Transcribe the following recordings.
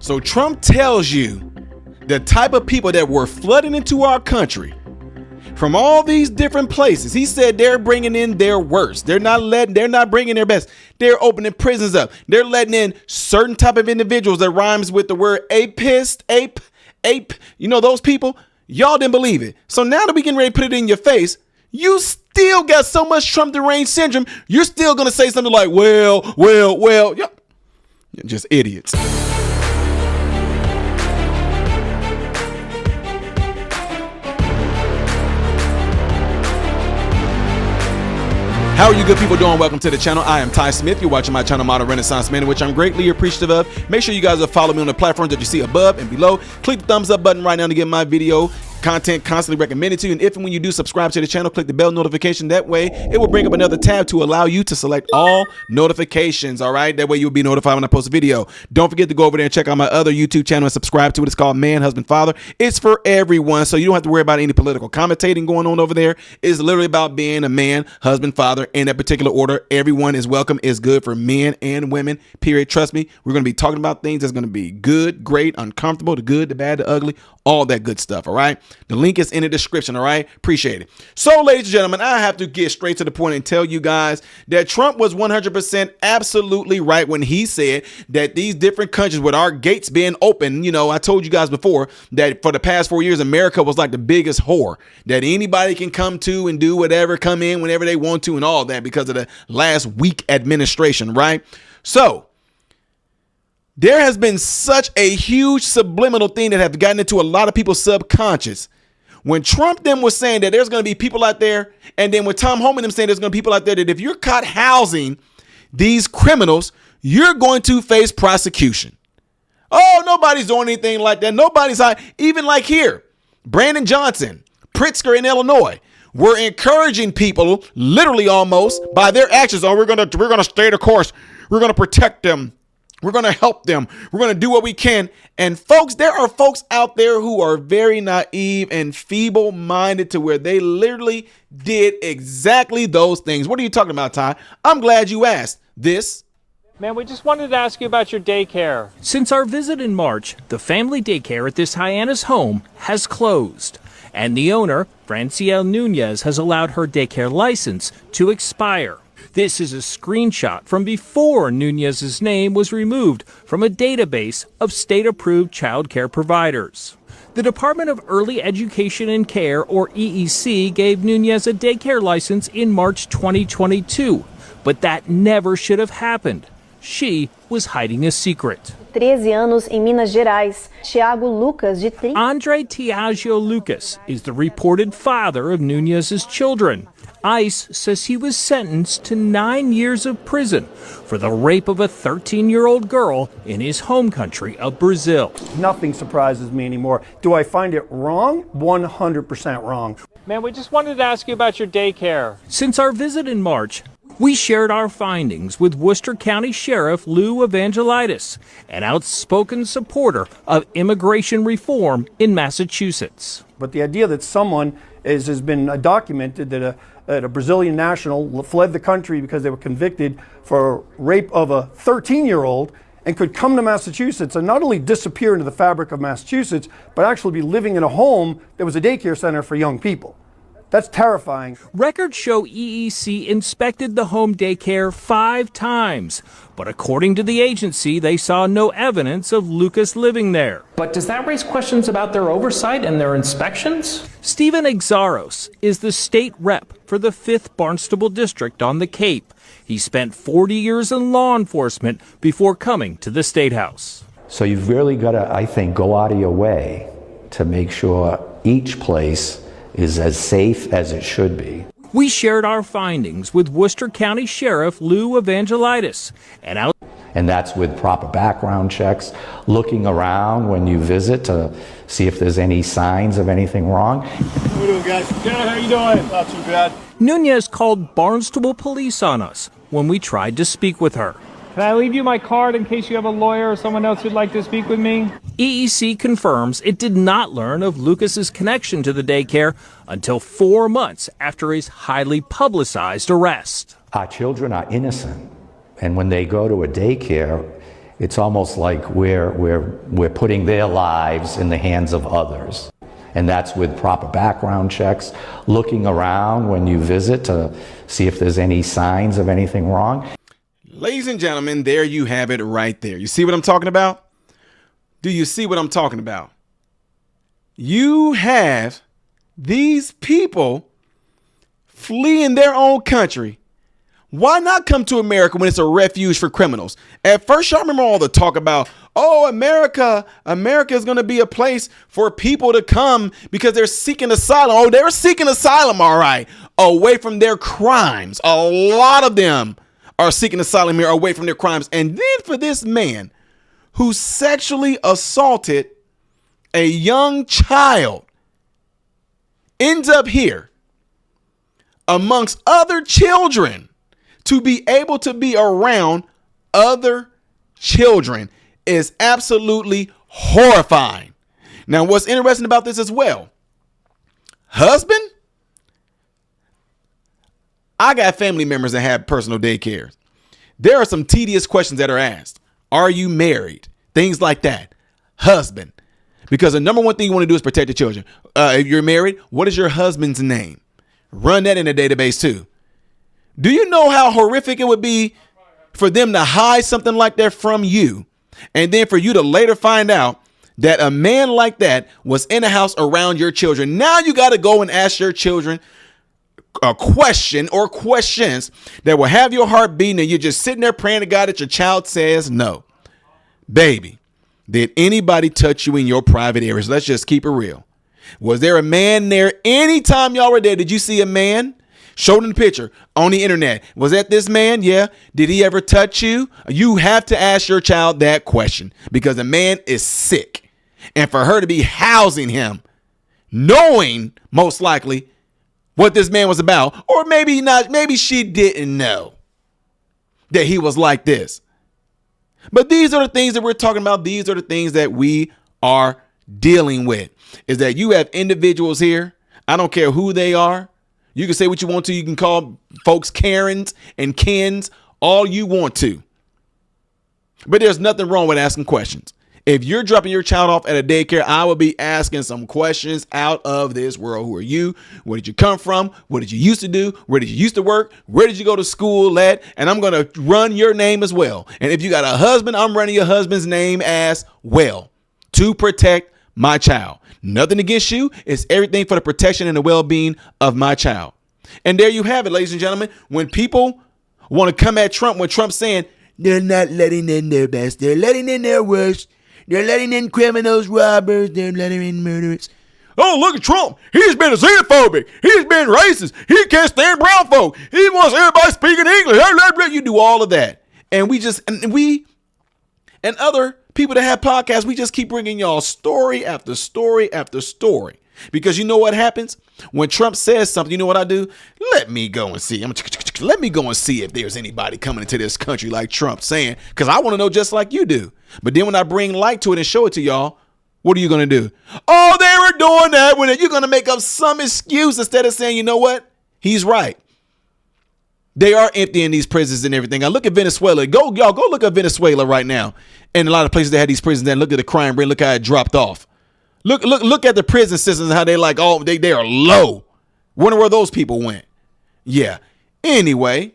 So Trump tells you the type of people that were flooding into our country from all these different places. He said they're bringing in their worst. They're not bringing their best. They're opening prisons up. They're letting in certain type of individuals that rhymes with the word apist, ape. You know, those people, y'all didn't believe it. So now that we getting ready to put it in your face, you still got so much Trump deranged syndrome. You're still going to say something like, well, yeah. You're just idiots. How are you good people doing? Welcome to the channel. I am Ty Smith. You're watching my channel, Modern Renaissance Man, which I'm greatly appreciative of. Make sure you guys are following me on the platforms that you see above and below. Click the thumbs up button right now to get my video content constantly recommended to you. And if and when you do subscribe to the channel, click the bell notification. That way it will bring up another tab to allow you to select all notifications. All right, that way you'll be notified when I post a video. Don't forget to go over there and check out my other YouTube channel and subscribe to it. It's called Man, Husband, Father. It's for everyone, so you don't have to worry about any political commentating going on over there. It's literally about being a man, husband, father in that particular order. Everyone is welcome. It's good for men and women, period. Trust me, we're going to be talking about things that's going to be good, great, uncomfortable, the good, the bad, the ugly, all that good stuff. All right, the link is in the description. All right, appreciate it. So, ladies and gentlemen, I have to get straight to the point and tell you guys that Trump was 100% absolutely right when he said that these different countries with our gates being open, you know, I told you guys before that for the past 4 years, America was like the biggest whore that anybody can come to and do whatever, come in whenever they want to and all that because of the last weak administration, right? So there has been such a huge subliminal thing that has gotten into a lot of people's subconscious. When Trump then was saying that there's going to be people out there, and then when Tom Homan them saying there's going to be people out there that if you're caught housing these criminals, you're going to face prosecution. Oh, nobody's doing anything like that. Nobody's even like here, Brandon Johnson, Pritzker in Illinois, were encouraging people literally almost by their actions. Oh, we're going to stay the course. We're going to protect them. We're going to help them. We're going to do what we can. And folks, there are folks out there who are very naive and feeble-minded to where they literally did exactly those things. What are you talking about, Ty? I'm glad you asked this. Man, we just wanted to ask you about your daycare. Since our visit in March, the family daycare at this Hyannis home has closed. And the owner, Franciel Nunez, has allowed her daycare license to expire. This is a screenshot from before Nunez's name was removed from a database of state-approved child care providers. The Department of Early Education and Care, or EEC, gave Nunez a daycare license in March 2022, but that never should have happened. She was hiding a secret. 13 anos em Minas Gerais, Tiago Lucas, de 30. Andre Tiago Lucas is the reported father of Nunez's children. ICE says he was sentenced to 9 years of prison for the rape of a 13-year-old girl in his home country of Brazil. Nothing surprises me anymore. Do I find it wrong? 100% wrong. Man, we just wanted to ask you about your daycare. Since our visit in March, we shared our findings with Worcester County Sheriff Lou Evangelitis, an outspoken supporter of immigration reform in Massachusetts. But the idea that someone has been documented that a Brazilian national fled the country because they were convicted for rape of a 13-year-old and could come to Massachusetts and not only disappear into the fabric of Massachusetts, but actually be living in a home that was a daycare center for young people. That's terrifying. Records show EEC inspected the home daycare 5 times, but according to the agency, they saw no evidence of Lucas living there. But does that raise questions about their oversight and their inspections? Stephen Exaros is the state rep for the 5th Barnstable District on the Cape. He spent 40 years in law enforcement before coming to the State House. So you've really got to, I think, go out of your way to make sure each place is as safe as it should be. We shared our findings with Worcester County Sheriff Lou Evangelitis. And that's with proper background checks, looking around when you visit to see if there's any signs of anything wrong. How we doing, guys? Good, how you doing? Not too bad. Nunez called Barnstable Police on us when we tried to speak with her. Can I leave you my card in case you have a lawyer or someone else who'd like to speak with me? EEC confirms it did not learn of Lucas's connection to the daycare until 4 months after his highly publicized arrest. Our children are innocent, and when they go to a daycare, It's almost like we're putting their lives in the hands of others. And that's with proper background checks, looking around when you visit to see if there's any signs of anything wrong. Ladies and gentlemen, there you have it right there. You see what I'm talking about? Do you see what I'm talking about? You have these people fleeing their own country. Why not come to America when it's a refuge for criminals? At first, y'all remember all the talk about, oh, America is going to be a place for people to come because they're seeking asylum. Oh, they're seeking asylum, all right, away from their crimes. A lot of them are seeking asylum here away from their crimes. And then for this man who sexually assaulted a young child ends up here amongst other children to be able to be around other children is absolutely horrifying. Now, what's interesting about this as well, husband, I got family members that have personal daycares. There are some tedious questions that are asked. Are you married? Things like that. Husband, because the number one thing you want to do is protect the children. If you're married, what is your husband's name? Run that in a database too. Do you know how horrific it would be for them to hide something like that from you, and then for you to later find out that a man like that was in a house around your children? Now you got to go and ask your children a question or questions that will have your heart beating, and you're just sitting there praying to God that your child says no. Baby, did anybody touch you in your private areas? Let's just keep it real. Was there a man there anytime y'all were there? Did you see a man? Showed in the picture on the internet. Was that this man? Yeah. Did he ever touch you? You have to ask your child that question because the man is sick. And for her to be housing him, knowing most likely what this man was about, or maybe not, maybe she didn't know that he was like this. But these are the things that we're talking about. These are the things that we are dealing with, is that you have individuals here. I don't care who they are. You can say what you want to. You can call folks Karens and Kens all you want to. But there's nothing wrong with asking questions. If you're dropping your child off at a daycare, I will be asking some questions out of this world. Who are you? Where did you come from? What did you used to do? Where did you used to work? Where did you go to school at? And I'm going to run your name as well. And if you got a husband, I'm running your husband's name as well to protect my child. Nothing against you. It's everything for the protection and the well-being of my child. And there you have it, ladies and gentlemen. When people want to come at Trump, when Trump's saying they're not letting in their best, they're letting in their worst, they're letting in criminals, robbers, they're letting in murderers. Oh, look at Trump. He's been xenophobic. He's been racist. He can't stand brown folk. He wants everybody speaking English. You do all of that. And and other people that have podcasts, we just keep bringing y'all story after story after story. Because you know what happens? When Trump says something, you know what I do? Let me go and see. Let me go and see if there's anybody coming into this country like Trump saying, because I want to know just like you do. But then when I bring light to it and show it to y'all, what are you going to do? Oh, they were doing that. When you're going to make up some excuse instead of saying, you know what? He's right. They are emptying these prisons and everything. I look at Venezuela. Go look at Venezuela right now. And a lot of places that had these prisons, and look at the crime rate. Look how it dropped off. Look at the prison systems and how they they are low. Wonder where those people went. Yeah. Anyway,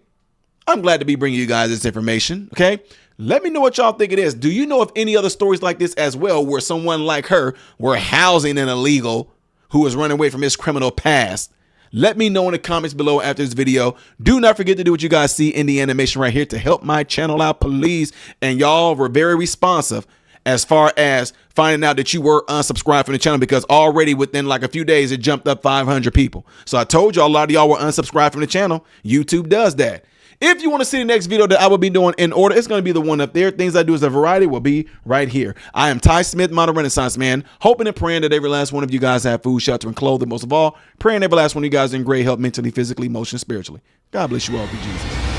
I'm glad to be bringing you guys this information. Okay. Let me know what y'all think it is. Do you know of any other stories like this as well, where someone like her were housing an illegal who was running away from his criminal past? Let me know in the comments below after this video. Do not forget to do what you guys see in the animation right here to help my channel out, please. And y'all were very responsive as far as finding out that you were unsubscribed from the channel, because already within like a few days, it jumped up 500 people. So I told y'all a lot of y'all were unsubscribed from the channel. YouTube does that. If you want to see the next video that I will be doing in order, it's going to be the one up there. Things I do as a variety will be right here. I am Ty Smith, Modern Renaissance Man, hoping and praying that every last one of you guys have food, shelter, and clothing. Most of all, praying every last one of you guys in great health mentally, physically, emotionally, spiritually. God bless you all. Be Jesus.